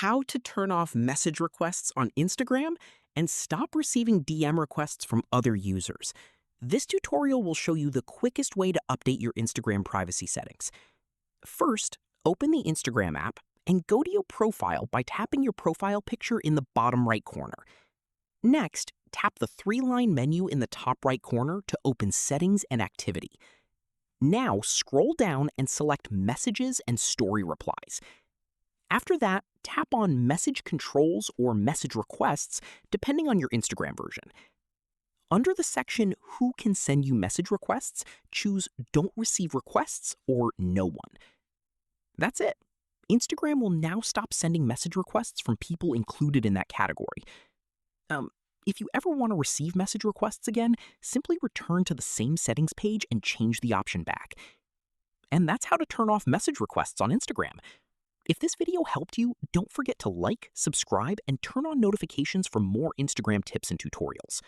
how to turn off message requests on Instagram and stop receiving DM requests from other users. This tutorial will show you the quickest way to update your Instagram privacy settings. First, open the Instagram app and go to your profile by tapping your profile picture in the bottom right corner. Next, tap the three-line menu in the top right corner to open Settings and Activity. Now, scroll down and select Messages and Story Replies. After that, tap on Message Controls or Message Requests, depending on your Instagram version. Under the section Who can send you message requests, choose Don't receive requests or No one. That's it. Instagram will now stop sending message requests from people included in that category. If you ever want to receive message requests again, simply return to the same settings page and change the option back. And that's how to turn off message requests on Instagram. If this video helped you, don't forget to like, subscribe, and turn on notifications for more Instagram tips and tutorials.